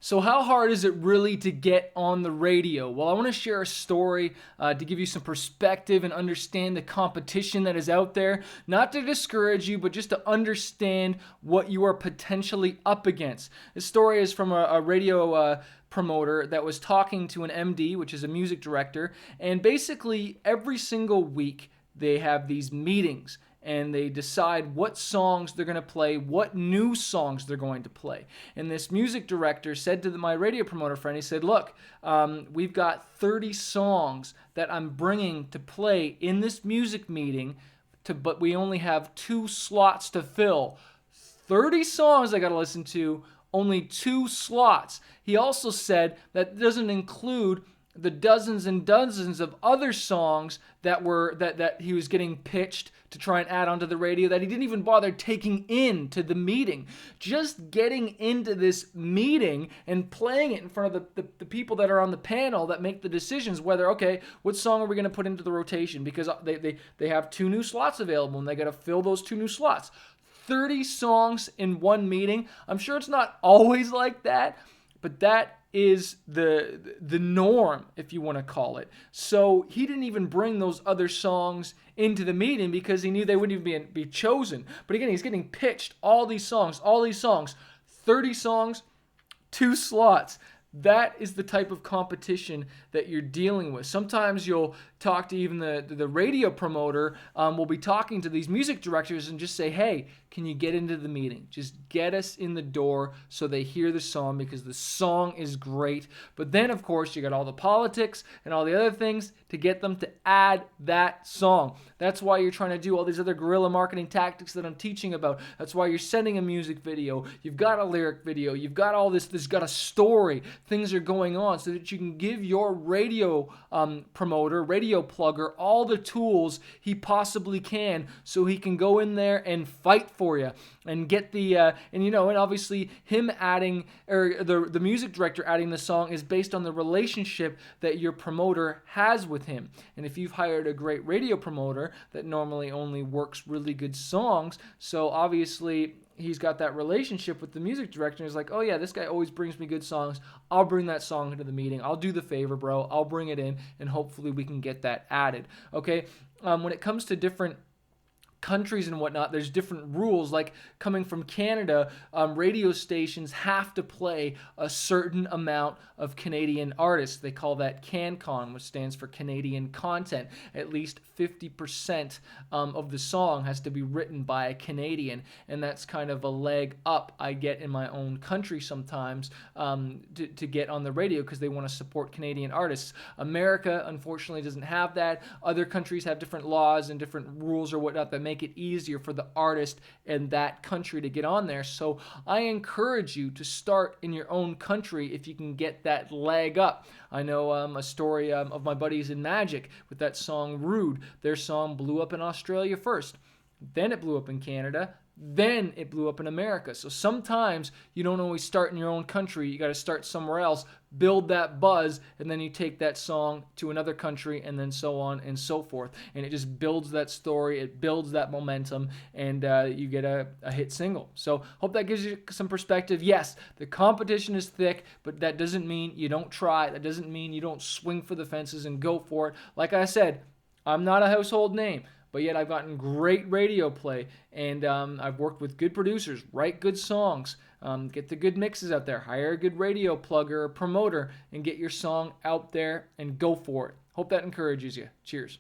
So, how hard is it really to get on the radio? Well, I want to share a story to give you some perspective and understand the competition that is out there. Not to discourage you, but just to understand what you are potentially up against. This story is from a radio promoter that was talking to an MD, which is a music director, and basically every single week they have these meetings and they decide what songs they're going to play, what new songs they're going to play. And this music director said to my radio promoter friend, he said, look, we've got 30 songs that I'm bringing to play in this music meeting, but we only have 2 slots to fill. 30 songs I got to listen to, only 2 slots. He also said that doesn't include the dozens and dozens of other songs that he was getting pitched to try and add onto the radio that he didn't even bother taking into the meeting. Just getting into this meeting and playing it in front of the people that are on the panel that make the decisions whether, okay, what song are we going to put into the rotation, because they have 2 new slots available and they got to fill those 2 new slots. 30 songs in one meeting. I'm sure it's not always like that, but that is the norm, if you want to call it. So he didn't even bring those other songs into the meeting because he knew they wouldn't even be chosen. But again, he's getting pitched all these songs, 30 songs, 2 slots. That is the type of competition that you're dealing with. Sometimes you'll talk to even the radio promoter, will be talking to these music directors and just say, hey, can you get into the meeting? Just get us in the door so they hear the song, because the song is great. But then, of course, you got all the politics and all the other things to get them to add that song. That's why you're trying to do all these other guerrilla marketing tactics that I'm teaching about. That's why you're sending a music video. You've got a lyric video. You've got all this. There's got a story. Things are going on so that you can give your radio promoter, radio plugger, all the tools he possibly can so he can go in there and fight for you and get and obviously him adding, or the music director adding the song is based on the relationship that your promoter has with him. And if you've hired a great radio promoter that normally only works really good songs, so obviously he's got that relationship with the music director, and he's like, oh yeah, this guy always brings me good songs. I'll bring that song into the meeting. I'll do the favor, bro. I'll bring it in, and hopefully we can get that added. Okay, when it comes to different countries and whatnot, there's different rules. Like coming from Canada, radio stations have to play a certain amount of Canadian artists. They call that CanCon, which stands for Canadian content. At least 50% of the song has to be written by a Canadian, and that's kind of a leg up I get in my own country sometimes to get on the radio, because they want to support Canadian artists. America, unfortunately, doesn't have that. Other countries have different laws and different rules or whatnot that make it easier for the artist in that country to get on there. So I encourage you to start in your own country if you can get that leg up. I know a story of my buddies in Magic with that song Rude. Their song blew up in Australia first. Then it blew up in Canada. Then it blew up in America. So sometimes you don't always start in your own country. You got to start somewhere else, build that buzz, and then you take that song to another country, and then so on and so forth. And it just builds that story. It builds that momentum, and you get a hit single. So hope that gives you some perspective. Yes, the competition is thick, but that doesn't mean you don't try. That doesn't mean you don't swing for the fences and go for it. Like I said, I'm not a household name, but yet I've gotten great radio play, and I've worked with good producers, write good songs, get the good mixes out there, hire a good radio plugger or promoter, and get your song out there and go for it. Hope that encourages you. Cheers.